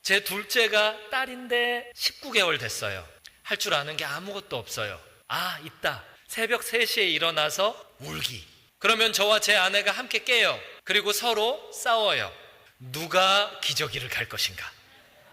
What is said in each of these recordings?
제 둘째가 딸인데 19개월 됐어요. 할 줄 아는 게 아무것도 없어요. 있다. 새벽 3시에 일어나서 울기. 그러면 저와 제 아내가 함께 깨요. 그리고 서로 싸워요. 누가 기저귀를 갈 것인가.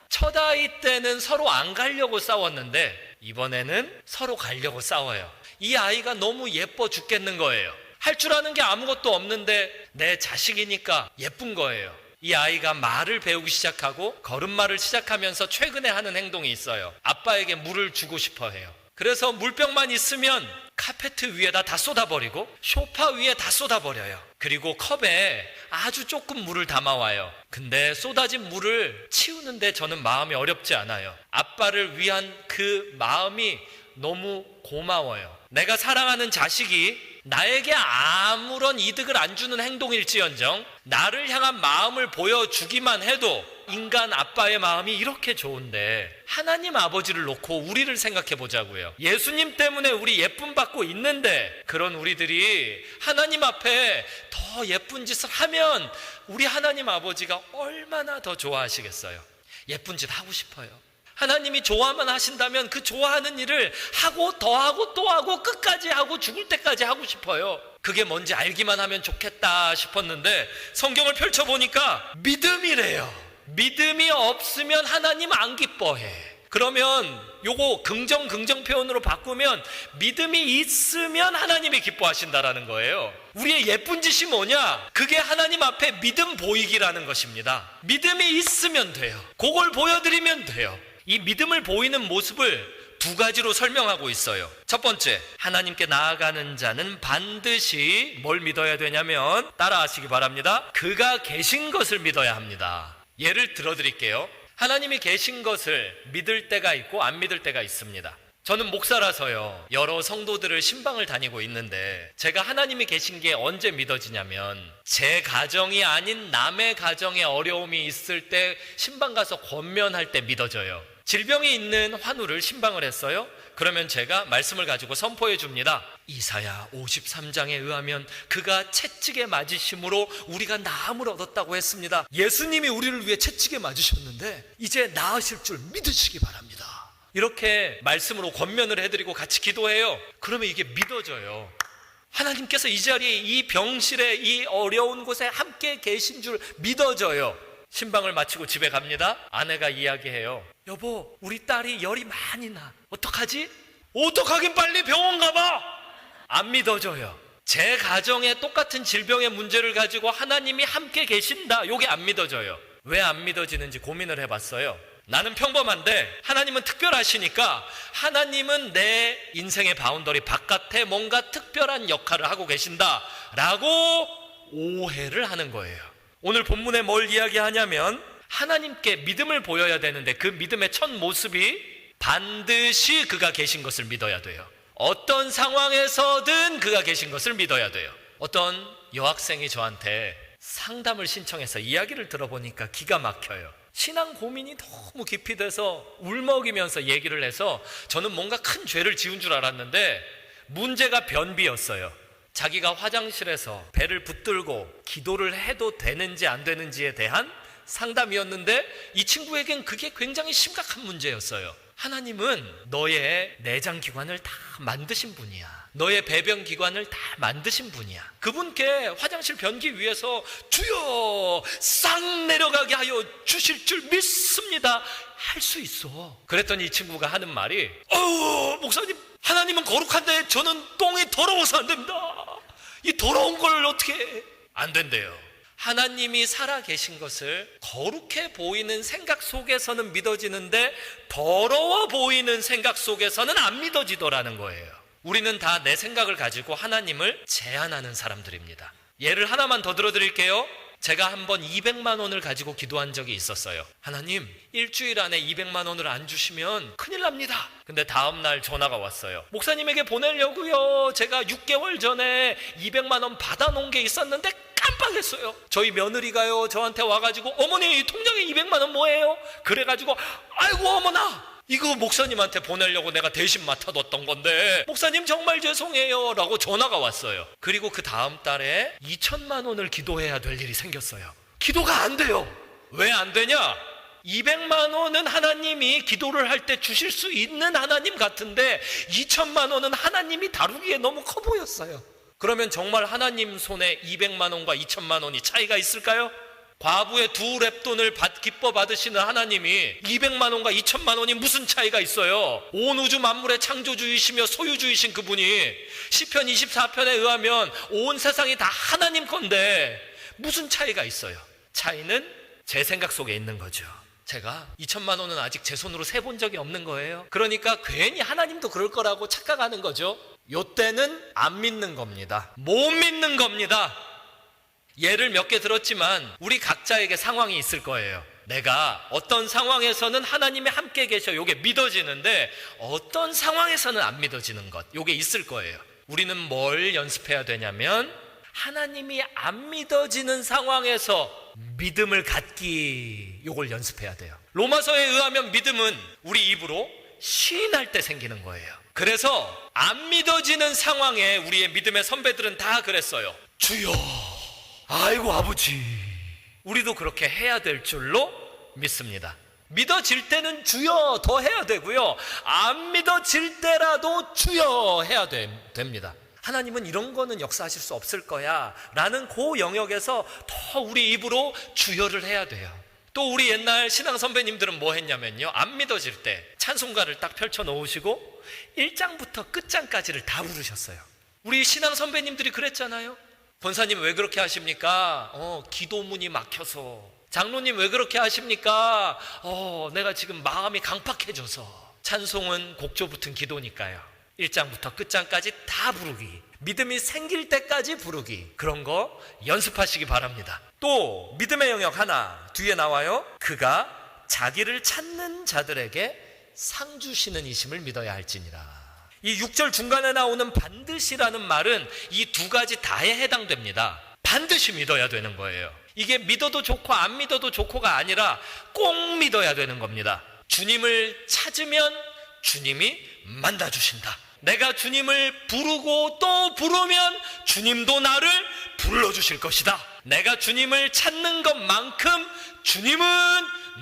첫 아이 때는 서로 안 가려고 싸웠는데 이번에는 서로 가려고 싸워요. 이 아이가 너무 예뻐 죽겠는 거예요. 할 줄 아는 게 아무것도 없는데 내 자식이니까 예쁜 거예요. 이 아이가 말을 배우기 시작하고 걸음마를 시작하면서 최근에 하는 행동이 있어요. 아빠에게 물을 주고 싶어 해요. 그래서 물병만 있으면 카페트 위에다 다 쏟아버리고 소파 위에 다 쏟아버려요. 그리고 컵에 아주 조금 물을 담아와요. 근데 쏟아진 물을 치우는데 저는 마음이 어렵지 않아요. 아빠를 위한 그 마음이 너무 고마워요. 내가 사랑하는 자식이 나에게 아무런 이득을 안 주는 행동일지언정 나를 향한 마음을 보여주기만 해도 인간 아빠의 마음이 이렇게 좋은데 하나님 아버지를 놓고 우리를 생각해 보자고요. 예수님 때문에 우리 예쁨 받고 있는데 그런 우리들이 하나님 앞에 더 예쁜 짓을 하면 우리 하나님 아버지가 얼마나 더 좋아하시겠어요. 예쁜 짓 하고 싶어요. 하나님이 좋아만 하신다면 그 좋아하는 일을 하고 더 하고 또 하고 끝까지 하고 죽을 때까지 하고 싶어요. 그게 뭔지 알기만 하면 좋겠다 싶었는데 성경을 펼쳐보니까 믿음이래요. 믿음이 없으면 하나님 안 기뻐해. 그러면 요거 긍정 표현으로 바꾸면 믿음이 있으면 하나님이 기뻐하신다라는 거예요. 우리의 예쁜 짓이 뭐냐? 그게 하나님 앞에 믿음 보이기라는 것입니다. 믿음이 있으면 돼요. 그걸 보여드리면 돼요. 이 믿음을 보이는 모습을 두 가지로 설명하고 있어요. 첫 번째, 하나님께 나아가는 자는 반드시 뭘 믿어야 되냐면 따라하시기 바랍니다. 그가 계신 것을 믿어야 합니다. 예를 들어드릴게요. 하나님이 계신 것을 믿을 때가 있고 안 믿을 때가 있습니다. 저는 목사라서요, 여러 성도들을 신방을 다니고 있는데 제가 하나님이 계신 게 언제 믿어지냐면 제 가정이 아닌 남의 가정에 어려움이 있을 때 신방 가서 권면할 때 믿어져요. 질병이 있는 환우를 신방을 했어요. 그러면 제가 말씀을 가지고 선포해 줍니다. 이사야 53장에 의하면 그가 채찍에 맞으심으로 우리가 나음을 얻었다고 했습니다. 예수님이 우리를 위해 채찍에 맞으셨는데 이제 나으실 줄 믿으시기 바랍니다. 이렇게 말씀으로 권면을 해드리고 같이 기도해요. 그러면 이게 믿어져요. 하나님께서 이 자리에 이 병실에 이 어려운 곳에 함께 계신 줄 믿어져요. 신방을 마치고 집에 갑니다. 아내가 이야기해요. 여보, 우리 딸이 열이 많이 나. 어떡하지? 어떡하긴, 빨리 병원 가봐. 안 믿어져요. 제 가정에 똑같은 질병의 문제를 가지고 하나님이 함께 계신다, 요게 안 믿어져요. 왜 안 믿어지는지 고민을 해봤어요. 나는 평범한데 하나님은 특별하시니까 하나님은 내 인생의 바운더리 바깥에 뭔가 특별한 역할을 하고 계신다라고 오해를 하는 거예요. 오늘 본문에 뭘 이야기하냐면 하나님께 믿음을 보여야 되는데 그 믿음의 첫 모습이 반드시 그가 계신 것을 믿어야 돼요. 어떤 상황에서든 그가 계신 것을 믿어야 돼요. 어떤 여학생이 저한테 상담을 신청해서 이야기를 들어보니까 기가 막혀요. 신앙 고민이 너무 깊이 돼서 울먹이면서 얘기를 해서 저는 뭔가 큰 죄를 지은 줄 알았는데 문제가 변비였어요. 자기가 화장실에서 배를 붙들고 기도를 해도 되는지 안 되는지에 대한 상담이었는데 이 친구에겐 그게 굉장히 심각한 문제였어요. 하나님은 너의 내장기관을 다 만드신 분이야. 너의 배변기관을 다 만드신 분이야. 그분께 화장실 변기 위해서 주여 싹 내려가게 하여 주실 줄 믿습니다 할 수 있어. 그랬더니 이 친구가 하는 말이 목사님, 하나님은 거룩한데 저는 똥이 더러워서 안 됩니다. 이 더러운 걸 어떻게 해? 안 된대요. 하나님이 살아계신 것을 거룩해 보이는 생각 속에서는 믿어지는데 더러워 보이는 생각 속에서는 안 믿어지더라는 거예요. 우리는 다 내 생각을 가지고 하나님을 제한하는 사람들입니다. 예를 하나만 더 들어드릴게요. 제가 한번 200만 원을 가지고 기도한 적이 있었어요. 하나님, 일주일 안에 200만 원을 안 주시면 큰일 납니다. 근데 다음날 전화가 왔어요. 목사님에게 보내려고요. 제가 6개월 전에 200만 원 받아놓은 게 있었는데 깜빡했어요. 저희 며느리가요 저한테 와가지고 어머니, 이 통장에 200만 원 뭐예요? 그래가지고 아이고 어머나, 이거 목사님한테 보내려고 내가 대신 맡아뒀던 건데 목사님 정말 죄송해요 라고 전화가 왔어요. 그리고 그 다음 달에 2천만 원을 기도해야 될 일이 생겼어요. 기도가 안 돼요. 왜 안 되냐? 200만 원은 하나님이 기도를 할 때 주실 수 있는 하나님 같은데 2천만 원은 하나님이 다루기에 너무 커 보였어요. 그러면 정말 하나님 손에 200만 원과 2천만 원이 차이가 있을까요? 과부의 2렙돈을 기뻐 받으시는 하나님이 200만 원과 2천만 원이 무슨 차이가 있어요? 온 우주 만물의 창조주이시며 소유주이신 그분이 시편 24편에 의하면 온 세상이 다 하나님 건데 무슨 차이가 있어요? 차이는 제 생각 속에 있는 거죠. 제가 2천만 원은 아직 제 손으로 세본 적이 없는 거예요. 그러니까 괜히 하나님도 그럴 거라고 착각하는 거죠. 요때는 안 믿는 겁니다. 못 믿는 겁니다. 예를 몇 개 들었지만 우리 각자에게 상황이 있을 거예요. 내가 어떤 상황에서는 하나님이 함께 계셔, 요게 믿어지는데 어떤 상황에서는 안 믿어지는 것, 요게 있을 거예요. 우리는 뭘 연습해야 되냐면 하나님이 안 믿어지는 상황에서 믿음을 갖기, 요걸 연습해야 돼요. 로마서에 의하면 믿음은 우리 입으로 시인할 때 생기는 거예요. 그래서 안 믿어지는 상황에 우리의 믿음의 선배들은 다 그랬어요. 주여, 아이고 아버지. 우리도 그렇게 해야 될 줄로 믿습니다. 믿어질 때는 주여 더 해야 되고요, 안 믿어질 때라도 주여 해야 됩니다. 하나님은 이런 거는 역사하실 수 없을 거야 라는 그 영역에서 더 우리 입으로 주여를 해야 돼요. 또 우리 옛날 신앙 선배님들은 뭐 했냐면요, 안 믿어질 때 찬송가를 딱 펼쳐 놓으시고 1장부터 끝장까지를 다 부르셨어요. 우리 신앙 선배님들이 그랬잖아요. 권사님 왜 그렇게 하십니까? 기도문이 막혀서. 장로님 왜 그렇게 하십니까? 내가 지금 마음이 강팍해져서. 찬송은 곡조 붙은 기도니까요. 1장부터 끝장까지 다 부르기, 믿음이 생길 때까지 부르기, 그런 거 연습하시기 바랍니다. 또 믿음의 영역 하나 뒤에 나와요. 그가 자기를 찾는 자들에게 상 주시는 이심을 믿어야 할지니라. 이 6절 중간에 나오는 반드시라는 말은 이 두 가지 다에 해당됩니다. 반드시 믿어야 되는 거예요. 이게 믿어도 좋고 안 믿어도 좋고가 아니라 꼭 믿어야 되는 겁니다. 주님을 찾으면 주님이 만나주신다. 내가 주님을 부르고 또 부르면 주님도 나를 불러주실 것이다. 내가 주님을 찾는 것만큼 주님은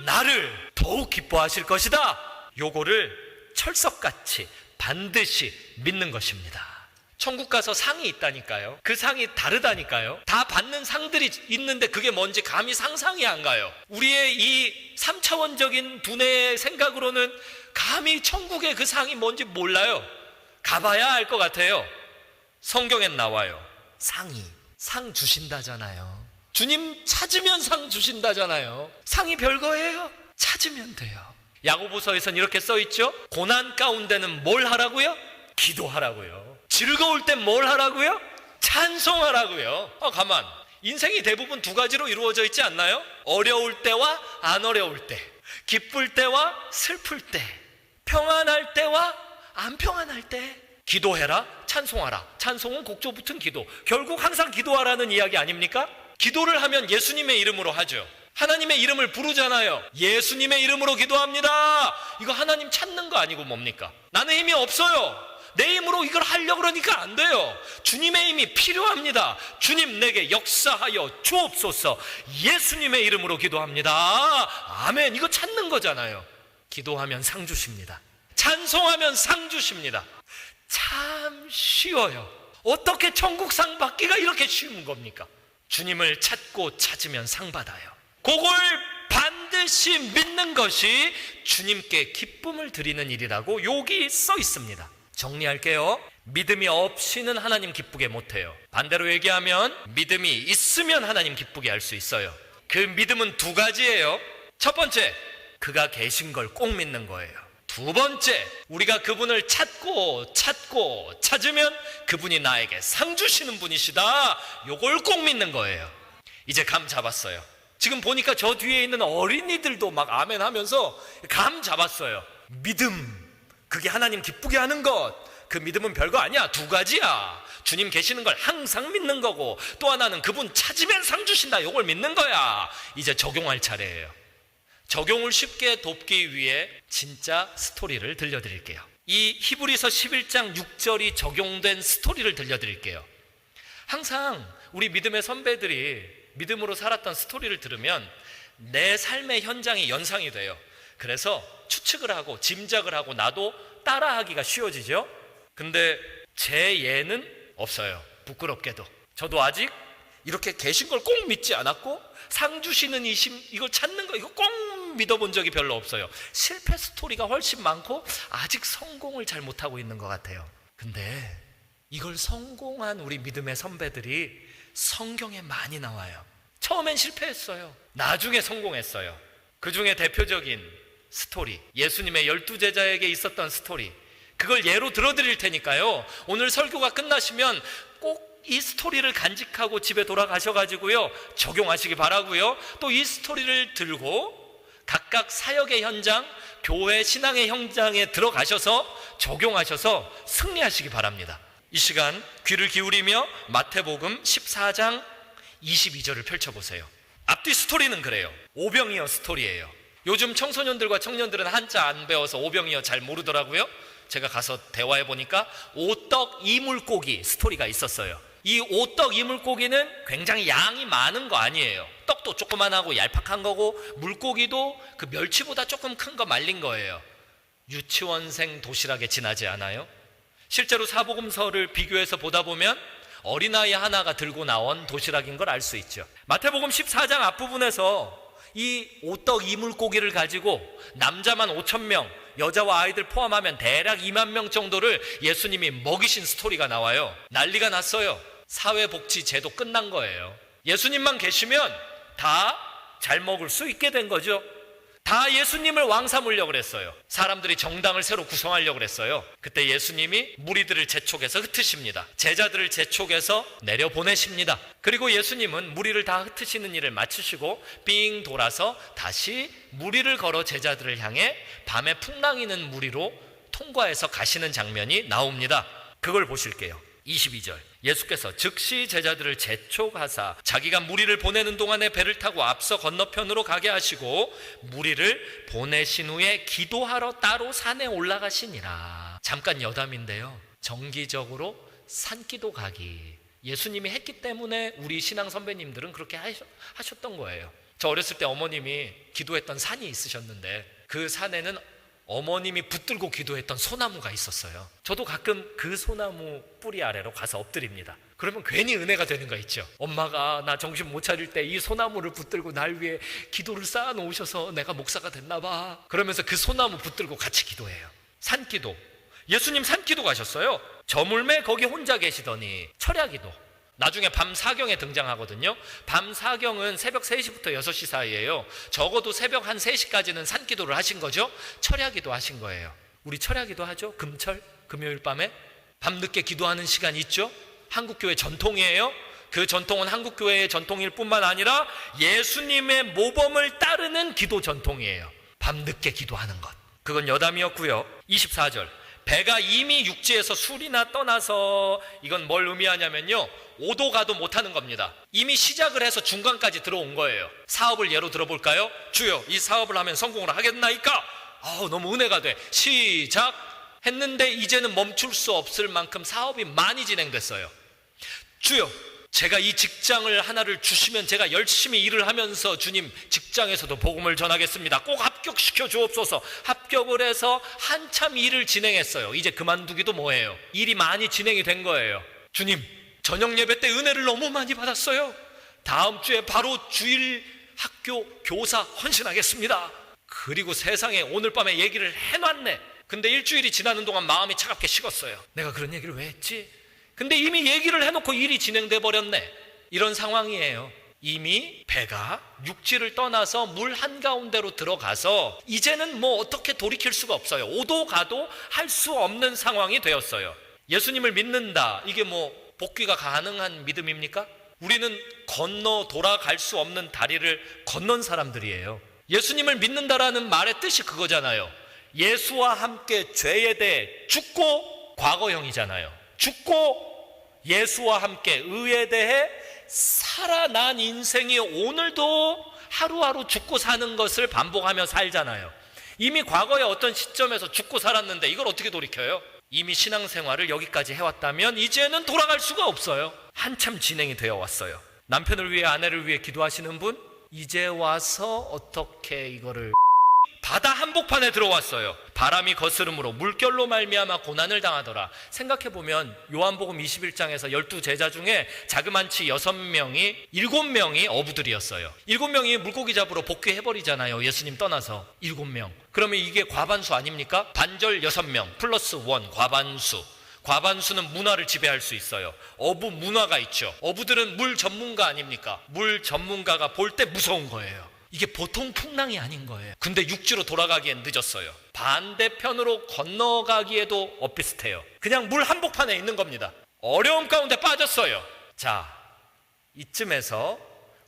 나를 더욱 기뻐하실 것이다. 요거를 철석같이 반드시 믿는 것입니다. 천국 가서 상이 있다니까요. 그 상이 다르다니까요. 다 받는 상들이 있는데 그게 뭔지 감히 상상이 안 가요. 우리의 이 3차원적인 두뇌의 생각으로는 감히 천국의 그 상이 뭔지 몰라요. 가봐야 알 것 같아요. 성경엔 나와요. 상 주신다잖아요. 주님 찾으면 상 주신다잖아요. 상이 별거예요. 찾으면 돼요. 야고보서에선 이렇게 써있죠. 고난 가운데는 뭘 하라고요? 기도하라고요. 즐거울 땐 뭘 하라고요? 찬송하라고요. 가만, 인생이 대부분 두 가지로 이루어져 있지 않나요? 어려울 때와 안 어려울 때, 기쁠 때와 슬플 때, 평안할 때와 안 평안할 때. 기도해라, 찬송하라. 찬송은 곡조 붙은 기도. 결국 항상 기도하라는 이야기 아닙니까? 기도를 하면 예수님의 이름으로 하죠. 하나님의 이름을 부르잖아요. 예수님의 이름으로 기도합니다. 이거 하나님 찾는 거 아니고 뭡니까? 나는 힘이 없어요. 내 힘으로 이걸 하려고 그러니까 안 돼요. 주님의 힘이 필요합니다. 주님 내게 역사하여 주옵소서. 예수님의 이름으로 기도합니다. 아멘. 이거 찾는 거잖아요. 기도하면 상 주십니다. 찬송하면 상 주십니다. 참 쉬워요. 어떻게 천국 상 받기가 이렇게 쉬운 겁니까? 주님을 찾고 찾으면 상 받아요. 그걸 반드시 믿는 것이 주님께 기쁨을 드리는 일이라고 여기 써 있습니다. 정리할게요. 믿음이 없이는 하나님 기쁘게 못해요. 반대로 얘기하면 믿음이 있으면 하나님 기쁘게 할 수 있어요. 그 믿음은 두 가지예요. 첫 번째, 그가 계신 걸 꼭 믿는 거예요. 두 번째, 우리가 그분을 찾고 찾으면 그분이 나에게 상 주시는 분이시다. 요걸 꼭 믿는 거예요. 이제 감 잡았어요. 지금 보니까 저 뒤에 있는 어린이들도 막 아멘 하면서 감 잡았어요. 믿음, 그게 하나님 기쁘게 하는 것. 그 믿음은 별거 아니야. 두 가지야. 주님 계시는 걸 항상 믿는 거고, 또 하나는 그분 찾으면 상 주신다. 요걸 믿는 거야. 이제 적용할 차례예요. 적용을 쉽게 돕기 위해 진짜 스토리를 들려드릴게요. 이 히브리서 11장 6절이 적용된 스토리를 들려드릴게요. 항상 우리 믿음의 선배들이 믿음으로 살았던 스토리를 들으면 내 삶의 현장이 연상이 돼요. 그래서 추측을 하고 짐작을 하고 나도 따라하기가 쉬워지죠. 근데 제 예는 없어요. 부끄럽게도. 저도 아직 이렇게 계신 걸 꼭 믿지 않았고 상 주시는 이심 이걸 찾는 거 이거 꼭 믿어본 적이 별로 없어요. 실패 스토리가 훨씬 많고 아직 성공을 잘 못하고 있는 것 같아요. 근데 이걸 성공한 우리 믿음의 선배들이 성경에 많이 나와요. 처음엔 실패했어요. 나중에 성공했어요. 그 중에 대표적인 스토리, 예수님의 12제자에게 있었던 스토리, 그걸 예로 들어드릴 테니까요, 오늘 설교가 끝나시면 꼭 이 스토리를 간직하고 집에 돌아가셔가지고요 적용하시기 바라고요. 또 이 스토리를 들고 각각 사역의 현장, 교회 신앙의 현장에 들어가셔서 적용하셔서 승리하시기 바랍니다. 이 시간 귀를 기울이며 마태복음 14장 22절을 펼쳐보세요. 앞뒤 스토리는 그래요. 오병이어 스토리예요. 요즘 청소년들과 청년들은 한자 안 배워서 오병이어 잘 모르더라고요. 제가 가서 대화해 보니까 오떡 이물고기 스토리가 있었어요. 이 오떡 이물고기는 굉장히 양이 많은 거 아니에요. 떡도 조그만하고 얄팍한 거고 물고기도 그 멸치보다 조금 큰 거 말린 거예요. 유치원생 도시락에 지나지 않아요? 실제로 사복음서를 비교해서 보다 보면 어린아이 하나가 들고 나온 도시락인 걸 알 수 있죠. 마태복음 14장 앞부분에서 이 오떡 이물고기를 가지고 남자만 5,000명, 여자와 아이들 포함하면 대략 2만 명 정도를 예수님이 먹이신 스토리가 나와요. 난리가 났어요. 사회복지제도 끝난 거예요. 예수님만 계시면 다 잘 먹을 수 있게 된 거죠. 다 예수님을 왕 삼으려고 그랬어요. 사람들이 정당을 새로 구성하려고 그랬어요. 그때 예수님이 무리들을 재촉해서 흩으십니다. 제자들을 재촉해서 내려보내십니다. 그리고 예수님은 무리를 다 흩으시는 일을 마치시고 삥 돌아서 다시 무리를 걸어 제자들을 향해 밤에 풍랑이는 무리로 통과해서 가시는 장면이 나옵니다. 그걸 보실게요. 22절, 예수께서 즉시 제자들을 재촉하사 자기가 무리를 보내는 동안에 배를 타고 앞서 건너편으로 가게 하시고 무리를 보내신 후에 기도하러 따로 산에 올라가시니라. 잠깐 여담인데요, 정기적으로 산기도 가기 예수님이 했기 때문에 우리 신앙 선배님들은 그렇게 하셨던 거예요. 저 어렸을 때 어머님이 기도했던 산이 있으셨는데 그 산에는 어머님이 붙들고 기도했던 소나무가 있었어요. 저도 가끔 그 소나무 뿌리 아래로 가서 엎드립니다. 그러면 괜히 은혜가 되는 거 있죠. 엄마가 나 정신 못 차릴 때 이 소나무를 붙들고 날 위해 기도를 쌓아 놓으셔서 내가 목사가 됐나 봐. 그러면서 그 소나무 붙들고 같이 기도해요. 산기도. 예수님 산기도 가셨어요. 저물매 거기 혼자 계시더니 철야기도. 나중에 밤 사경에 등장하거든요. 밤 사경은 새벽 3시부터 6시 사이예요. 적어도 새벽 한 3시까지는 산기도를 하신 거죠. 철야기도 하신 거예요. 우리 철야기도 하죠. 금철, 금요일 밤에 밤늦게 기도하는 시간 있죠. 한국교회 전통이에요. 그 전통은 한국교회의 전통일 뿐만 아니라 예수님의 모범을 따르는 기도 전통이에요. 밤늦게 기도하는 것. 그건 여담이었고요. 24절, 배가 이미 육지에서 술이나 떠나서, 이건 뭘 의미하냐면요, 오도 가도 못하는 겁니다. 이미 시작을 해서 중간까지 들어온 거예요. 사업을 예로 들어볼까요? 주여, 이 사업을 하면 성공을 하겠나이까? 너무 은혜가 돼. 시작 했는데 이제는 멈출 수 없을 만큼 사업이 많이 진행됐어요. 주여, 제가 이 직장을 하나를 주시면 제가 열심히 일을 하면서 주님 직장에서도 복음을 전하겠습니다. 꼭 합격시켜 주옵소서. 합격을 해서 한참 일을 진행했어요. 이제 그만두기도 뭐예요. 일이 많이 진행이 된 거예요. 주님, 저녁 예배 때 은혜를 너무 많이 받았어요. 다음 주에 바로 주일 학교 교사 헌신하겠습니다. 그리고 세상에 오늘 밤에 얘기를 해놨네. 근데 일주일이 지나는 동안 마음이 차갑게 식었어요. 내가 그런 얘기를 왜 했지? 근데 이미 얘기를 해놓고 일이 진행돼 버렸네. 이런 상황이에요. 이미 배가 육지를 떠나서 물 한가운데로 들어가서 이제는 뭐 어떻게 돌이킬 수가 없어요. 오도 가도 할 수 없는 상황이 되었어요. 예수님을 믿는다, 이게 뭐 복귀가 가능한 믿음입니까? 우리는 건너 돌아갈 수 없는 다리를 건넌 사람들이에요. 예수님을 믿는다라는 말의 뜻이 그거잖아요. 예수와 함께 죄에 대해 죽고, 과거형이잖아요. 죽고 예수와 함께 의에 대해 살아난 인생이 오늘도 하루하루 죽고 사는 것을 반복하며 살잖아요. 이미 과거의 어떤 시점에서 죽고 살았는데 이걸 어떻게 돌이켜요? 이미 신앙생활을 여기까지 해왔다면 이제는 돌아갈 수가 없어요. 한참 진행이 되어 왔어요. 남편을 위해, 아내를 위해 기도하시는 분, 이제 와서 어떻게 이거를 바다 한복판에 들어왔어요. 바람이 거스름으로 물결로 말미암아 고난을 당하더라. 생각해보면 요한복음 21장에서 12제자 중에 자그만치 7명이 어부들이었어요. 7명이 물고기 잡으러 복귀해버리잖아요. 예수님 떠나서 7명. 그러면 이게 과반수 아닙니까? 반절 6명 플러스 1 과반수. 과반수는 문화를 지배할 수 있어요. 어부 문화가 있죠. 어부들은 물 전문가 아닙니까? 물 전문가가 볼 때 무서운 거예요. 이게 보통 풍랑이 아닌 거예요. 근데 육지로 돌아가기엔 늦었어요. 반대편으로 건너가기에도 엇비슷해요. 그냥 물 한복판에 있는 겁니다. 어려움 가운데 빠졌어요. 자, 이쯤에서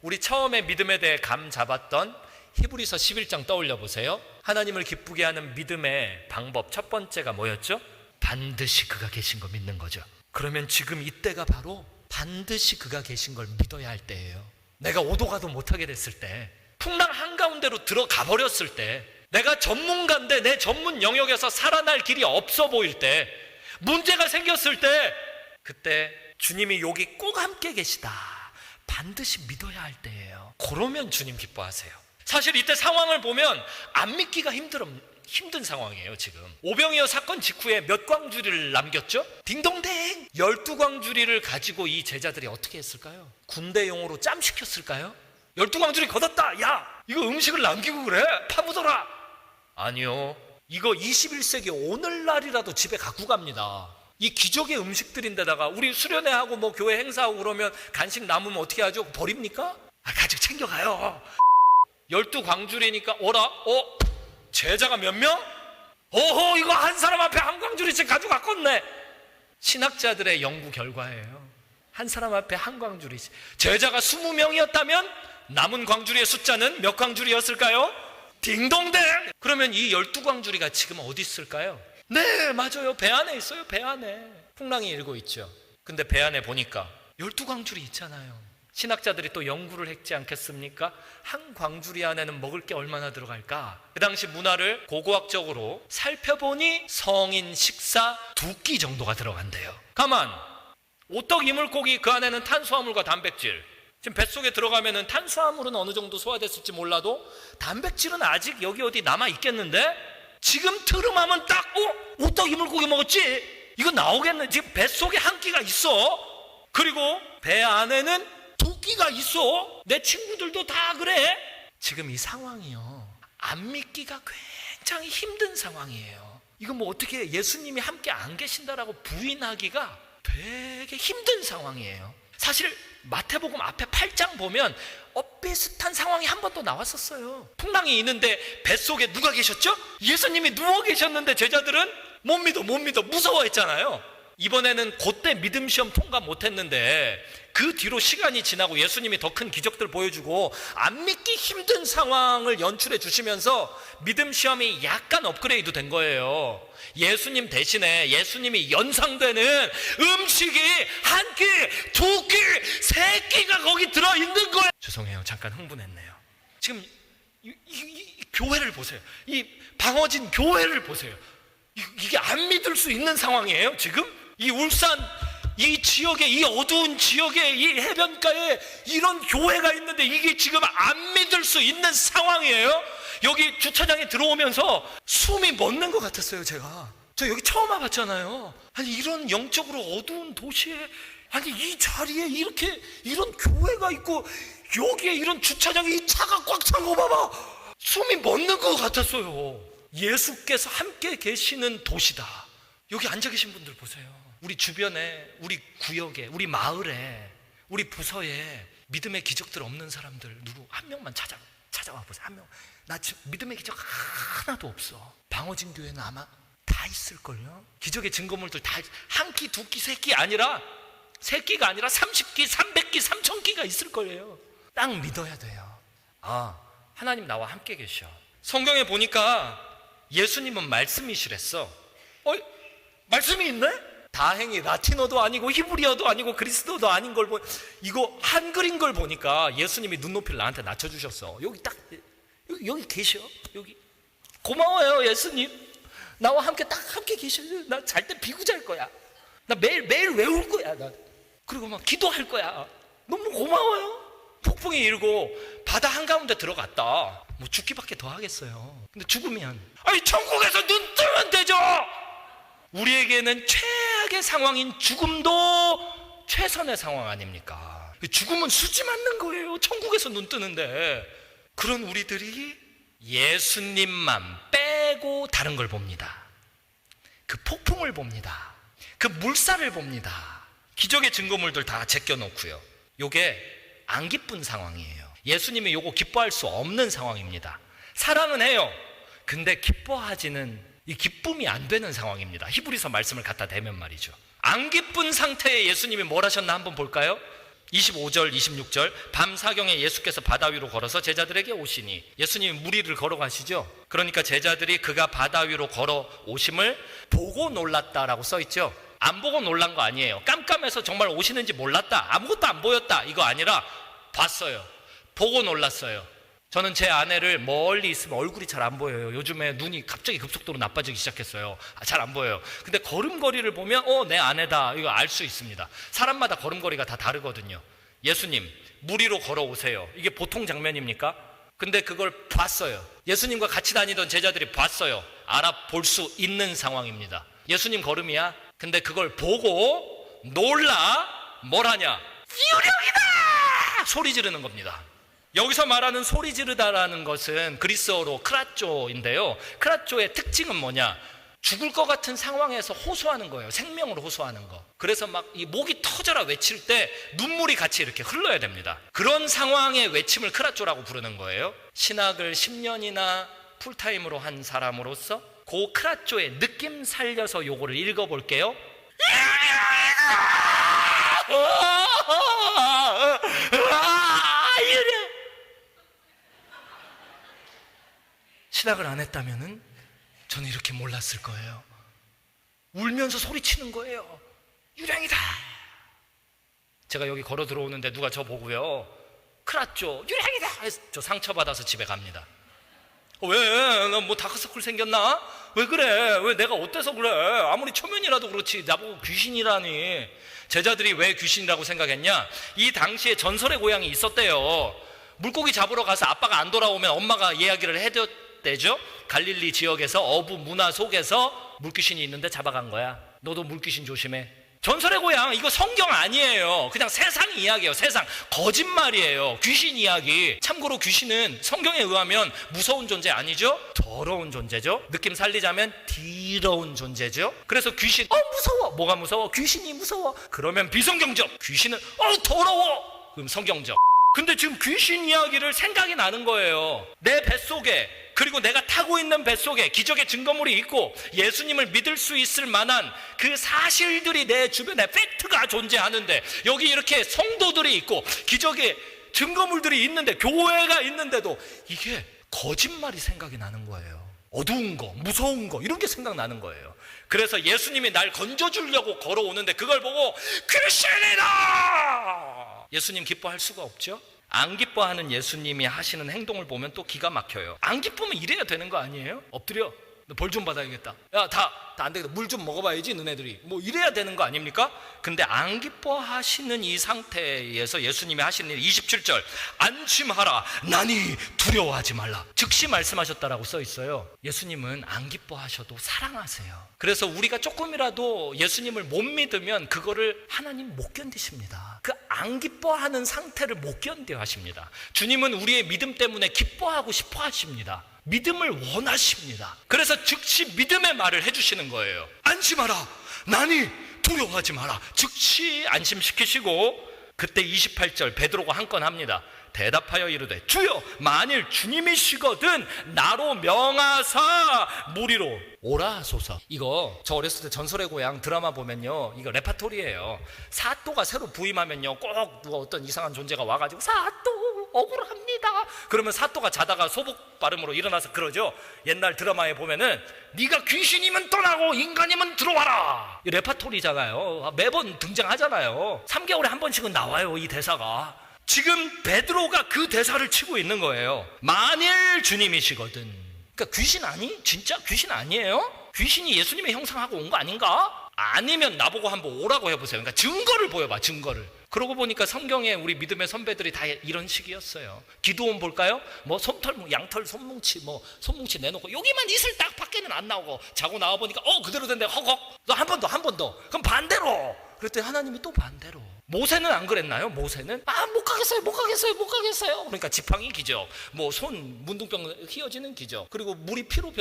우리 처음에 믿음에 대해 감 잡았던 히브리서 11장 떠올려 보세요. 하나님을 기쁘게 하는 믿음의 방법 첫 번째가 뭐였죠? 반드시 그가 계신 거 믿는 거죠. 그러면 지금 이때가 바로 반드시 그가 계신 걸 믿어야 할 때예요. 내가 오도 가도 못하게 됐을 때, 풍랑 한가운데로 들어가 버렸을 때, 내가 전문가인데 내 전문 영역에서 살아날 길이 없어 보일 때, 문제가 생겼을 때, 그때 주님이 여기 꼭 함께 계시다 반드시 믿어야 할 때예요. 그러면 주님 기뻐하세요. 사실 이때 상황을 보면 안 믿기가 힘든 상황이에요. 지금 오병이어 사건 직후에 몇 광주리를 남겼죠? 딩동댕 12광주리를 가지고 이 제자들이 어떻게 했을까요? 군대용으로 짬시켰을까요? 12광주리 걷었다. 야, 이거 음식을 남기고 그래? 파묻어라. 아니요, 이거 21세기 오늘날이라도 집에 갖고 갑니다. 이 기적의 음식들인데다가 우리 수련회하고 뭐 교회 행사하고 그러면 간식 남으면 어떻게 하죠? 버립니까? 가지고 챙겨가요. 12광주리니까 오라. 제자가 몇 명? 어허, 이거 한 사람 앞에 한 광주리씩 가져갔겠네. 신학자들의 연구 결과예요. 한 사람 앞에 한 광주리씩. 제자가 20명이었다면 남은 광주리의 숫자는 몇 광주리였을까요? 딩동댕. 그러면 이 12광주리가 지금 어디 있을까요? 네, 맞아요. 배 안에 있어요. 배 안에. 풍랑이 일고 있죠. 근데 배 안에 보니까 12광주리 있잖아요. 신학자들이 또 연구를 했지 않겠습니까? 한 광주리 안에는 먹을 게 얼마나 들어갈까? 그 당시 문화를 고고학적으로 살펴보니 성인 식사 2끼 정도가 들어간대요. 가만, 오떡 이물고기 그 안에는 탄수화물과 단백질. 지금 뱃속에 들어가면은 탄수화물은 어느 정도 소화됐을지 몰라도 단백질은 아직 여기 어디 남아 있겠는데? 지금 트름하면 딱 오떡 이물고기 먹었지? 이거 나오겠네. 지금 뱃속에 한 끼가 있어. 그리고 배 안에는 2끼가 있어. 내 친구들도 다 그래. 지금 이 상황이요, 안 믿기가 굉장히 힘든 상황이에요. 이거 뭐 어떻게 예수님이 함께 안 계신다라고 부인하기가 되게 힘든 상황이에요. 사실 마태복음 앞에 8장 보면 비슷한 상황이 한 번 더 나왔었어요. 풍랑이 있는데 뱃속에 누가 계셨죠? 예수님이 누워 계셨는데 제자들은 못 믿어 무서워했잖아요. 이번에는 그때 믿음 시험 통과 못했는데 그 뒤로 시간이 지나고 예수님이 더 큰 기적들 보여주고 안 믿기 힘든 상황을 연출해 주시면서 믿음 시험이 약간 업그레이드 된 거예요. 예수님 대신에 예수님이 연상되는 음식이 1끼, 2끼, 3끼가 거기 들어있는 거예요. 죄송해요, 잠깐 흥분했네요. 지금 이 교회를 보세요. 이 방어진 교회를 보세요. 이게 안 믿을 수 있는 상황이에요. 지금 이 울산 이 지역에, 이 어두운 지역에, 이 해변가에 이런 교회가 있는데 이게 지금 안 믿을 수 있는 상황이에요. 여기 주차장에 들어오면서 숨이 멎는 것 같았어요. 저 여기 처음 와봤잖아요. 아니 이런 영적으로 어두운 도시에, 아니 이 자리에 이렇게 이런 교회가 있고 여기에 이런 주차장에 이 차가 꽉 찬 거 봐봐. 숨이 멎는 것 같았어요. 예수께서 함께 계시는 도시다. 여기 앉아 계신 분들 보세요. 우리 주변에, 우리 구역에, 우리 마을에, 우리 부서에 믿음의 기적들 없는 사람들 누구 한 명만 찾아와 보세요. 한 명. 나 지금 믿음의 기적 하나도 없어. 방어진 교회는 아마 다 있을걸요. 기적의 증거물들 다 1끼, 2끼, 3끼 아니라 3끼가 아니라 30끼, 300끼, 3000끼가 있을 거예요. 딱 믿어야 돼요. 하나님 나와 함께 계셔. 성경에 보니까 예수님은 말씀이시랬어. 말씀이 있네? 다행히 라틴어도 아니고 히브리어도 아니고 그리스도도 아닌 걸 이거 한글인 걸 보니까 예수님이 눈높이를 나한테 낮춰주셨어. 여기 계셔. 여기. 고마워요, 예수님. 나와 함께 딱 함께 계셔요. 나 잘 때 비고 잘 거야. 나 매일 외울 거야. 나. 그리고 막 기도할 거야. 너무 고마워요. 복 폭풍이 일고 바다 한가운데 들어갔다. 뭐 죽기밖에 더 하겠어요. 근데 죽으면, 아니 천국에서 눈 뜨면 되죠. 우리에게는 최악의 상황인 죽음도 최선의 상황 아닙니까? 죽음은 수지 맞는 거예요. 천국에서 눈 뜨는데. 그런 우리들이 예수님만 빼고 다른 걸 봅니다. 그 폭풍을 봅니다. 그 물살을 봅니다. 기적의 증거물들 다 제껴놓고요. 요게 안 기쁜 상황이에요. 예수님이 요거 기뻐할 수 없는 상황입니다. 사랑은 해요. 근데 기뻐하지는, 이 기쁨이 안 되는 상황입니다. 히브리서 말씀을 갖다 대면 말이죠. 안 기쁜 상태에 예수님이 뭘 하셨나 한번 볼까요? 25절 26절 밤사경에 예수께서 바다 위로 걸어서 제자들에게 오시니, 예수님이 물 위를 걸어가시죠. 그러니까 제자들이 그가 바다 위로 걸어 오심을 보고 놀랐다라고 써있죠. 안 보고 놀란 거 아니에요. 깜깜해서 정말 오시는지 몰랐다, 아무것도 안 보였다, 이거 아니라 봤어요. 보고 놀랐어요. 저는 제 아내를 멀리 있으면 얼굴이 잘 안 보여요. 요즘에 눈이 갑자기 급속도로 나빠지기 시작했어요. 잘 안 보여요. 근데 걸음걸이를 보면 내 아내다, 이거 알 수 있습니다. 사람마다 걸음걸이가 다 다르거든요. 예수님 물 위로 걸어오세요. 이게 보통 장면입니까? 근데 그걸 봤어요. 예수님과 같이 다니던 제자들이 봤어요. 알아볼 수 있는 상황입니다. 예수님 걸음이야. 근데 그걸 보고 놀라 뭘 하냐? 유령이다! 소리 지르는 겁니다. 여기서 말하는 소리 지르다라는 것은 그리스어로 크라쪼인데요. 크라쪼의 특징은 뭐냐? 죽을 것 같은 상황에서 호소하는 거예요. 생명으로 호소하는 거. 그래서 막 이 목이 터져라 외칠 때 눈물이 같이 이렇게 흘러야 됩니다. 그런 상황의 외침을 크라쪼라고 부르는 거예요. 신학을 10년이나 풀타임으로 한 사람으로서 그 크라쪼의 느낌 살려서 요거를 읽어볼게요. 신학을 안 했다면은 저는 이렇게 몰랐을 거예요. 울면서 소리치는 거예요. 유령이다. 제가 여기 걸어 들어오는데 누가 저 보고요, 크라쪼 유령이다 해서 저 상처받아서 집에 갑니다. 왜? 나 뭐 다크서클 생겼나? 왜 그래? 왜 내가 어때서 그래? 아무리 초면이라도 그렇지 나보고 귀신이라니. 제자들이 왜 귀신이라고 생각했냐? 이 당시에 전설의 고향이 있었대요. 물고기 잡으러 가서 아빠가 안 돌아오면 엄마가 이야기를 해줬대죠. 갈릴리 지역에서 어부 문화 속에서 물귀신이 있는데 잡아간 거야. 너도 물귀신 조심해. 전설의 고향, 이거 성경 아니에요. 그냥 세상 이야기예요. 세상 거짓말이에요. 귀신 이야기. 참고로 귀신은 성경에 의하면 무서운 존재 아니죠? 더러운 존재죠. 느낌 살리자면 더러운 존재죠. 그래서 귀신 무서워. 뭐가 무서워? 귀신이 무서워. 그러면 비성경적. 귀신은 더러워. 그럼 성경적. 근데 지금 귀신 이야기를 생각이 나는 거예요. 내 뱃속에, 그리고 내가 타고 있는 뱃속에 기적의 증거물이 있고 예수님을 믿을 수 있을 만한 그 사실들이 내 주변에 팩트가 존재하는데, 여기 이렇게 성도들이 있고 기적의 증거물들이 있는데, 교회가 있는데도 이게 거짓말이 생각이 나는 거예요. 어두운 거, 무서운 거, 이런 게 생각나는 거예요. 그래서 예수님이 날 건져주려고 걸어오는데 그걸 보고 귀신이다! 예수님 기뻐할 수가 없죠. 안 기뻐하는 예수님이 하시는 행동을 보면 또 기가 막혀요. 안 기쁘면 이래야 되는 거 아니에요? 엎드려, 너 벌 좀 받아야겠다. 야, 다 안 되겠다. 물 좀 먹어봐야지 너네들이. 뭐 이래야 되는 거 아닙니까? 근데 안 기뻐하시는 이 상태에서 예수님이 하시는 일 27절 안심하라 나니 두려워하지 말라. 즉시 말씀하셨다라고 써 있어요. 예수님은 안 기뻐하셔도 사랑하세요. 그래서 우리가 조금이라도 예수님을 못 믿으면 그거를 하나님 못 견디십니다. 그 안 기뻐하는 상태를 못 견뎌 하십니다. 주님은 우리의 믿음 때문에 기뻐하고 싶어 하십니다. 믿음을 원하십니다. 그래서 즉시 믿음의 말을 해주시는 거예요. 안심하라 나니 두려워하지 마라. 즉시 안심시키시고, 그때 28절 베드로가 한 건 합니다. 대답하여 이르되 주여 만일 주님이시거든 나로 명하사 물 위로 오라 하소서. 이거 저 어렸을 때 전설의 고향 드라마 보면요, 이거 레파토리예요. 사또가 새로 부임하면요 꼭 누가 어떤 이상한 존재가 와가지고 사또 억울합니다. 그러면 사또가 자다가 소복 발음으로 일어나서 그러죠. 옛날 드라마에 보면은 네가 귀신이면 떠나고 인간이면 들어와라. 이 레파토리잖아요. 매번 등장하잖아요. 3개월에 한 번씩은 나와요 이 대사가. 지금 베드로가 그 대사를 치고 있는 거예요. 만일 주님이시거든. 그러니까 귀신 아니? 진짜 귀신 아니에요? 귀신이 예수님의 형상하고 온 거 아닌가? 아니면 나보고 한번 오라고 해보세요. 그러니까 증거를 보여봐. 증거를. 그러고 보니까 성경에 우리 믿음의 선배들이 다 이런 식이었어요. 기도원 볼까요? 뭐 솜털, 양털, 손뭉치, 뭐 손뭉치 내놓고 여기만 이슬 딱 밖에는 안 나오고 자고 나와 보니까 그대로 된대. 허걱. 너 한 번 더, 한 번 더. 그럼 반대로. 그랬더니 하나님이 또 반대로. 모세는 안 그랬나요? 모세는 못 가겠어요. 그러니까 지팡이 기적, 뭐 손 문둥병 휘어지는 기적, 그리고 물이 피로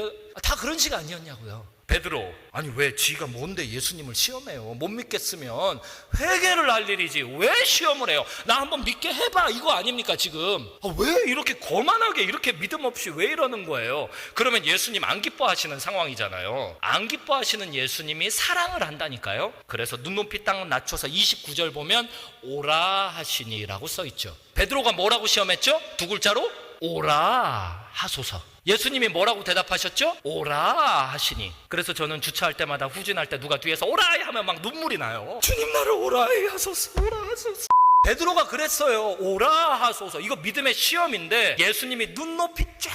다 그런 식 아니었냐고요. 베드로, 아니 왜 지가 뭔데 예수님을 시험해요? 못 믿겠으면 회개를 할 일이지 왜 시험을 해요? 나 한번 믿게 해봐, 이거 아닙니까 지금? 왜 이렇게 거만하게 이렇게 믿음 없이 왜 이러는 거예요? 그러면 예수님 안 기뻐하시는 상황이잖아요. 안 기뻐하시는 예수님이 사랑을 한다니까요. 그래서 눈높이 딱 낮춰서 29절 보면 오라 하시니라고 써있죠. 베드로가 뭐라고 시험했죠? 두 글자로 오라 하소서. 예수님이 뭐라고 대답하셨죠? 오라 하시니. 그래서 저는 주차할 때마다 후진할 때 누가 뒤에서 오라 하면 막 눈물이 나요. 주님 나를 오라 하소서, 오라 하소서. 베드로가 그랬어요. 오라 하소서. 이거 믿음의 시험인데 예수님이 눈높이 쫙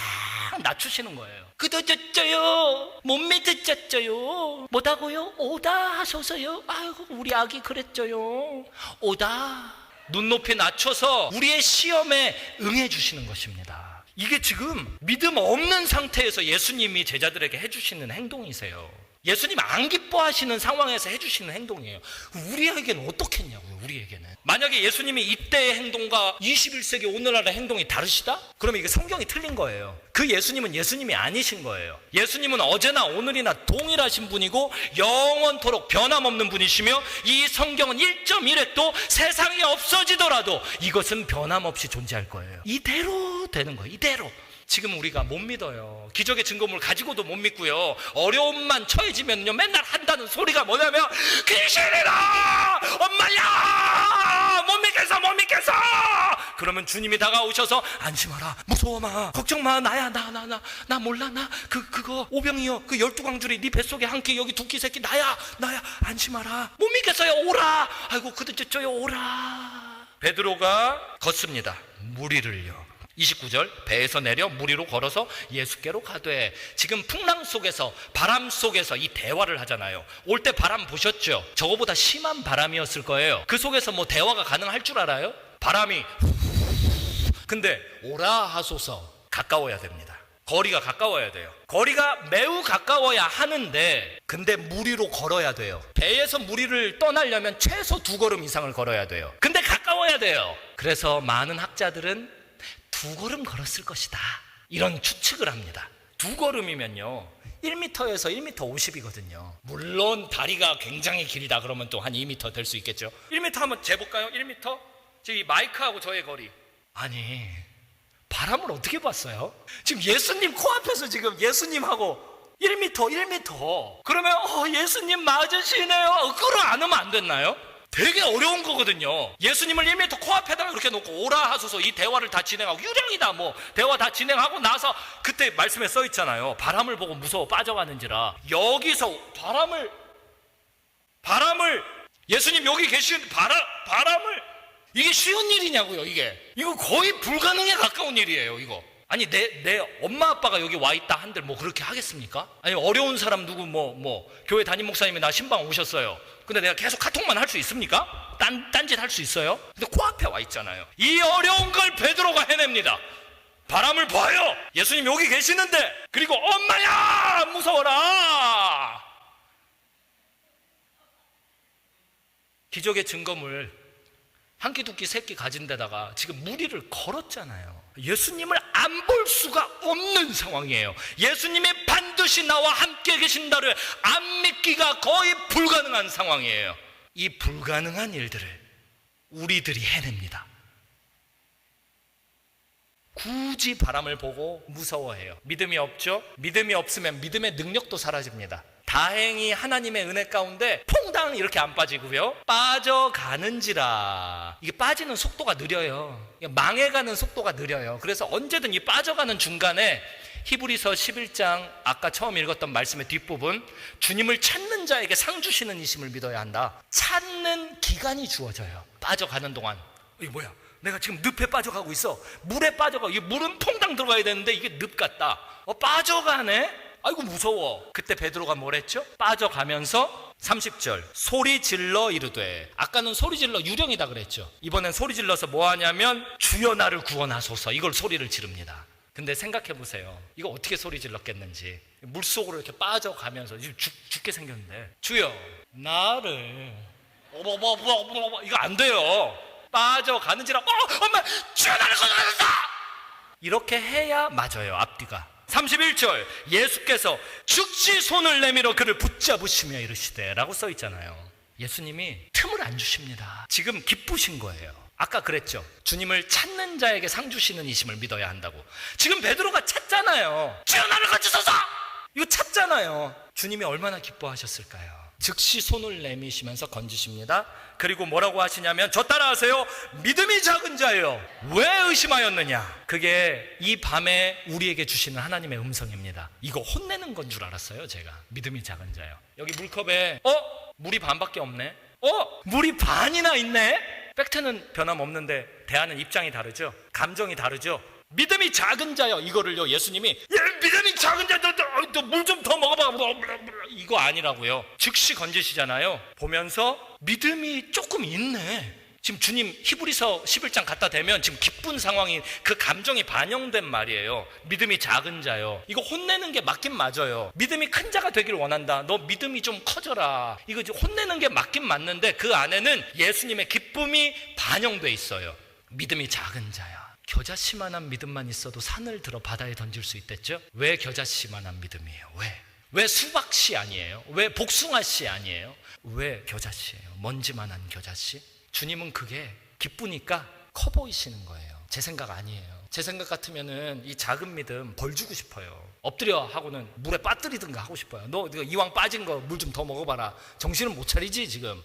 낮추시는 거예요. 그도졌죠요, 못 믿었죠요, 뭐다고요? 오다 하소서요. 아이고 우리 아기 그랬죠요. 오다. 눈높이 낮춰서 우리의 시험에 응해 주시는 것입니다. 이게 지금 믿음 없는 상태에서 예수님이 제자들에게 해주시는 행동이세요. 예수님 안 기뻐하시는 상황에서 해주시는 행동이에요. 우리에게는 어떻겠냐고요. 우리에게는 만약에 예수님이 이때의 행동과 21세기 오늘날의 행동이 다르시다? 그러면 이게 성경이 틀린 거예요. 그 예수님은 예수님이 아니신 거예요. 예수님은 어제나 오늘이나 동일하신 분이고 영원토록 변함없는 분이시며 이 성경은 1.1획도 세상이 없어지더라도 이것은 변함없이 존재할 거예요. 이대로 되는 거예요. 이대로. 지금 우리가 못 믿어요. 기적의 증거물 가지고도 못 믿고요. 어려움만 처해지면요 맨날 한다는 소리가 뭐냐면 귀신이다! 엄마야! 못 믿겠어! 그러면 주님이 다가오셔서 안심하라, 무서워 마, 걱정 마, 나야, 나 몰라, 그거 오병이요, 그 12광줄이 네 뱃속에 한 끼, 여기 두 끼 새끼 나야, 안심하라. 못 믿겠어요, 오라. 아이고 그들저요, 오라. 베드로가 걷습니다. 무리를요. 29절, 배에서 내려 무리 위로 걸어서 예수께로 가되. 지금 풍랑 속에서, 바람 속에서 이 대화를 하잖아요. 올 때 바람 보셨죠? 저거보다 심한 바람이었을 거예요. 그 속에서 뭐 대화가 가능할 줄 알아요? 바람이 근데 오라 하소서, 가까워야 됩니다. 거리가 가까워야 돼요. 거리가 매우 가까워야 하는데 근데 무리로 걸어야 돼요. 배에서 무리를 떠나려면 최소 2걸음 이상을 걸어야 돼요. 근데 가까워야 돼요. 그래서 많은 학자들은 2걸음 걸었을 것이다, 이런 추측을 합니다. 2걸음이면요 1m에서 1m 50이거든요. 물론 다리가 굉장히 길다 그러면 또 한 2m 될 수 있겠죠. 1m 한번 재볼까요? 1m? 지금 이 마이크하고 저의 거리. 아니 바람을 어떻게 봤어요? 지금 예수님 코앞에서 지금 예수님하고 1m 그러면 예수님 맞으시네요, 끌어 안으면 안 됐나요? 되게 어려운 거거든요. 예수님을 1m 코앞에다가 이렇게 놓고 오라 하소서 이 대화를 다 진행하고, 유령이다 뭐 대화 다 진행하고 나서 그때 말씀에 써 있잖아요. 바람을 보고 무서워 빠져가는지라. 여기서 바람을 예수님 여기 계신 바람을, 이게 쉬운 일이냐고요. 이거 거의 불가능에 가까운 일이에요. 이거 아니 내 엄마 아빠가 여기 와 있다 한들 뭐 그렇게 하겠습니까? 아니 어려운 사람 누구 뭐 교회 담임 목사님이 나 신방 오셨어요. 근데 내가 계속 카톡만 할 수 있습니까? 딴짓 할 수 있어요? 근데 코앞에 와 있잖아요. 이 어려운 걸 베드로가 해냅니다. 바람을 봐요. 예수님 여기 계시는데, 그리고 엄마야 무서워라. 기적의 증거물 한 끼 두 끼 세 끼 가진 데다가 지금 무리를 걸었잖아요. 예수님을 안 볼 수가 없는 상황이에요. 예수님이 반드시 나와 함께 계신다를 안 믿기가 거의 불가능한 상황이에요. 이 불가능한 일들을 우리들이 해냅니다. 굳이 바람을 보고 무서워해요. 믿음이 없죠? 믿음이 없으면 믿음의 능력도 사라집니다. 다행히 하나님의 은혜 가운데 퐁당 이렇게 안 빠지고요, 빠져가는지라. 이게 빠지는 속도가 느려요. 망해가는 속도가 느려요. 그래서 언제든 이 빠져가는 중간에 히브리서 11장 아까 처음 읽었던 말씀의 뒷부분, 주님을 찾는 자에게 상 주시는 이심을 믿어야 한다. 찾는 기간이 주어져요. 빠져가는 동안. 이게 뭐야, 내가 지금 늪에 빠져가고 있어. 물에 빠져가고, 이 물은 퐁당 들어가야 되는데 이게 늪 같다. 빠져가네. 아이고 무서워. 그때 베드로가 뭐랬죠? 빠져가면서 30절 소리 질러 이르되, 아까는 소리 질러 유령이다 그랬죠. 이번엔 소리 질러서 뭐 하냐면 주여 나를 구원하소서, 이걸 소리를 지릅니다. 근데 생각해 보세요. 이거 어떻게 소리 질렀겠는지. 물속으로 이렇게 빠져가면서 지금 죽게 생겼는데 주여 나를 이거 안 돼요. 빠져가는지라 엄마 주여 나를 구원하소서, 이렇게 해야 맞아요. 앞뒤가. 31절 예수께서 즉시 손을 내밀어 그를 붙잡으시며 이르시되 라고 써 있잖아요. 예수님이 틈을 안 주십니다. 지금 기쁘신 거예요. 아까 그랬죠. 주님을 찾는 자에게 상 주시는 이심을 믿어야 한다고. 지금 베드로가 찾잖아요. 주여 나를 건지소서, 이거 찾잖아요. 주님이 얼마나 기뻐하셨을까요? 즉시 손을 내미시면서 건지십니다. 그리고 뭐라고 하시냐면 저 따라하세요. 믿음이 작은 자예요, 왜 의심하였느냐. 그게 이 밤에 우리에게 주시는 하나님의 음성입니다. 이거 혼내는 건 줄 알았어요 제가. 믿음이 작은 자요. 여기 물컵에 물이 반밖에 없네. 물이 반이나 있네. 팩트는 변함없는데 대하는 입장이 다르죠. 감정이 다르죠. 믿음이 작은 자요, 이거를요 예수님이 믿음이 작은 자, 너 물 좀 더 먹어봐, 이거 아니라고요. 즉시 건지시잖아요. 보면서 믿음이 조금 있네. 지금 주님 히브리서 11장 갖다 대면 지금 기쁜 상황이, 그 감정이 반영된 말이에요. 믿음이 작은 자요. 이거 혼내는 게 맞긴 맞아요. 믿음이 큰 자가 되길 원한다, 너 믿음이 좀 커져라, 이거 혼내는 게 맞긴 맞는데 그 안에는 예수님의 기쁨이 반영돼 있어요. 믿음이 작은 자야. 겨자씨만한 믿음만 있어도 산을 들어 바다에 던질 수 있댔죠. 왜 겨자씨만한 믿음이에요? 왜 수박씨 아니에요? 왜 복숭아씨 아니에요? 왜 겨자씨예요? 먼지만한 겨자씨? 주님은 그게 기쁘니까 커 보이시는 거예요. 제 생각 아니에요. 제 생각 같으면은 이 작은 믿음 벌 주고 싶어요. 엎드려 하고는 물에 빠뜨리든가 하고 싶어요. 너 이왕 빠진 거 물 좀 더 먹어봐라. 정신을 못 차리지 지금.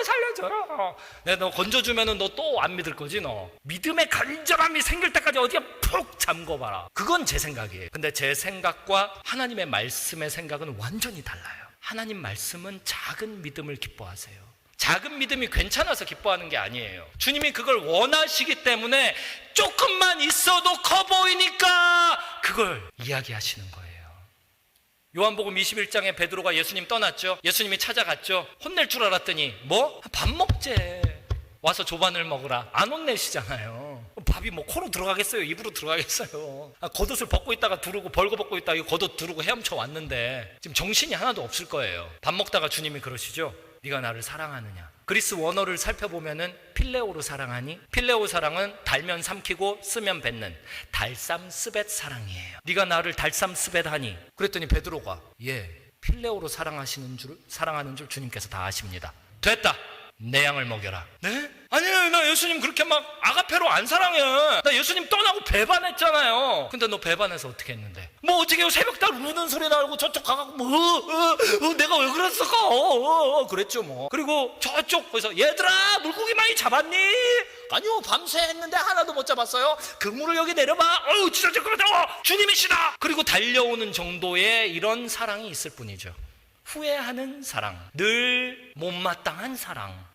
살려줘. 내가 너 건져주면은 너 또 안 믿을 거지. 너 믿음의 간절함이 생길 때까지 어디가 푹 잠궈봐라. 그건 제 생각이에요. 근데 제 생각과 하나님의 말씀의 생각은 완전히 달라요. 하나님 말씀은 작은 믿음을 기뻐하세요. 작은 믿음이 괜찮아서 기뻐하는 게 아니에요. 주님이 그걸 원하시기 때문에 조금만 있어도 커 보이니까 그걸 이야기하시는 거예요. 요한복음 21장에 베드로가 예수님 떠났죠. 예수님이 찾아갔죠. 혼낼 줄 알았더니 밥 먹재. 와서 조반을 먹으라. 안 혼내시잖아요. 밥이 코로 들어가겠어요? 입으로 들어가겠어요? 겉옷을 벗고 있다가 두르고, 벌거 벗고 있다가 이 겉옷 두르고 헤엄쳐 왔는데 지금 정신이 하나도 없을 거예요. 밥 먹다가 주님이 그러시죠. 네가 나를 사랑하느냐. 그리스 원어를 살펴보면은 필레오로 사랑하니, 필레오 사랑은 달면 삼키고 쓰면 뱉는 달쌈 스벳 사랑이에요. 네가 나를 달쌈 스벳 하니. 그랬더니 베드로가 필레오로 사랑하는 줄 주님께서 다 아십니다. 됐다, 내 양을 먹여라. 네? 아니에요, 나 예수님 그렇게 막 아가페로 안 사랑해. 나 예수님 떠나고 배반했잖아요. 근데 너 배반해서 어떻게 했는데? 어떻게 새벽달 우는 소리 나고 저쪽 가갖고 내가 왜 그랬을까? 그랬죠 그리고 저쪽 거기서 얘들아 물고기 많이 잡았니? 아니요, 밤새 했는데 하나도 못 잡았어요. 그물을 여기 내려봐. 진짜 그러다 주님이시다. 그리고 달려오는 정도의 이런 사랑이 있을 뿐이죠. 후회하는 사랑, 늘 못마땅한 사랑.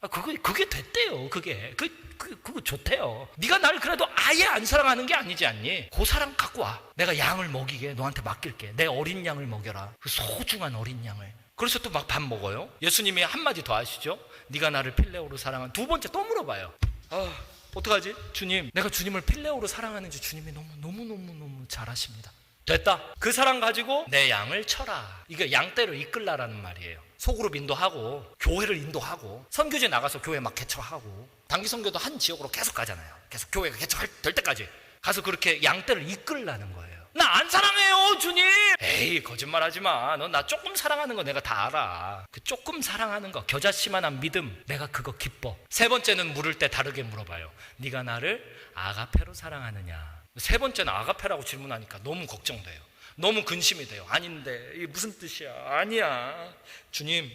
그게 됐대요. 그거 좋대요. 네가 나를 그래도 아예 안 사랑하는 게 아니지 않니? 그 사랑 갖고 와. 내가 양을 먹이게 너한테 맡길게. 내 어린 양을 먹여라. 그 소중한 어린 양을. 그래서 또 막 밥 먹어요. 예수님이 한마디 더 하시죠. 네가 나를 필레오로 사랑한. 두 번째 또 물어봐요. 어떡하지? 주님, 내가 주님을 필레오로 사랑하는지 주님이 너무 잘 아십니다. 됐다. 그 사랑 가지고 내 양을 쳐라. 이게 양떼로 이끌라라는 말이에요. 소그룹 인도하고, 교회를 인도하고, 선교지 나가서 교회 막 개척하고, 단기 선교도 한 지역으로 계속 가잖아요. 계속 교회가 개척될 때까지 가서 그렇게 양떼를 이끌라는 거예요. 나 안 사랑해요 주님. 에이, 거짓말하지 마. 너 나 조금 사랑하는 거 내가 다 알아. 그 조금 사랑하는 거, 겨자씨만한 믿음, 내가 그거 기뻐. 세 번째는 물을 때 다르게 물어봐요. 네가 나를 아가페로 사랑하느냐. 세 번째는 아가페라고 질문하니까 너무 걱정돼요. 너무 근심이 돼요. 아닌데 이게 무슨 뜻이야? 아니야. 주님,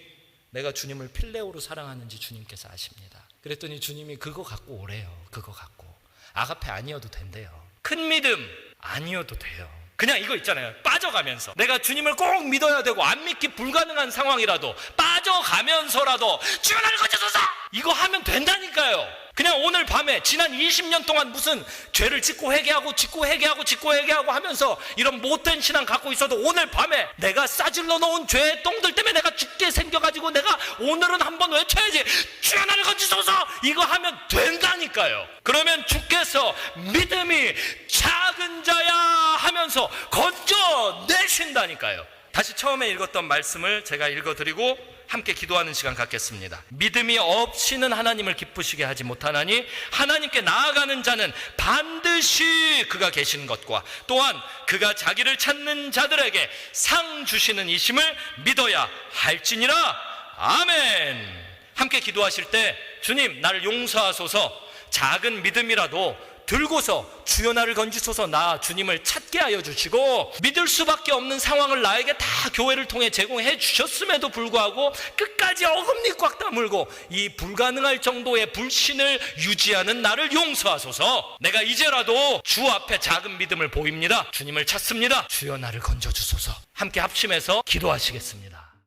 내가 주님을 필레오로 사랑하는지 주님께서 아십니다. 그랬더니 주님이 그거 갖고 오래요. 그거 갖고. 아가페 아니어도 된대요. 큰 믿음 아니어도 돼요. 그냥 이거 있잖아요. 빠져가면서 내가 주님을 꼭 믿어야 되고 안 믿기 불가능한 상황이라도 빠져가면서라도 주여 나를 건져소서, 이거 하면 된다니까요. 그냥 오늘 밤에 지난 20년 동안 무슨 죄를 짓고 회개하고 하면서 이런 못된 신앙 갖고 있어도 오늘 밤에 내가 싸질러 놓은 죄의 똥들 때문에 내가 죽게 생겨가지고 내가 오늘은 한번 외쳐야지, 주여 나를 건지소서, 이거 하면 된다니까요. 그러면 주께서 믿음이 작은 자야 하면서 건져내신다니까요. 다시 처음에 읽었던 말씀을 제가 읽어드리고 함께 기도하는 시간 갖겠습니다. 믿음이 없이는 하나님을 기쁘시게 하지 못하나니 하나님께 나아가는 자는 반드시 그가 계신 것과 또한 그가 자기를 찾는 자들에게 상 주시는 이심을 믿어야 할지니라. 아멘. 함께 기도하실 때 주님 나를 용서하소서, 작은 믿음이라도 들고서 주여 나를 건지소서, 나 주님을 찾게 하여 주시고, 믿을 수밖에 없는 상황을 나에게 다 교회를 통해 제공해 주셨음에도 불구하고 끝까지 어금니 꽉 다물고 이 불가능할 정도의 불신을 유지하는 나를 용서하소서. 내가 이제라도 주 앞에 작은 믿음을 보입니다. 주님을 찾습니다. 주여 나를 건져주소서. 함께 합심해서 기도하시겠습니다.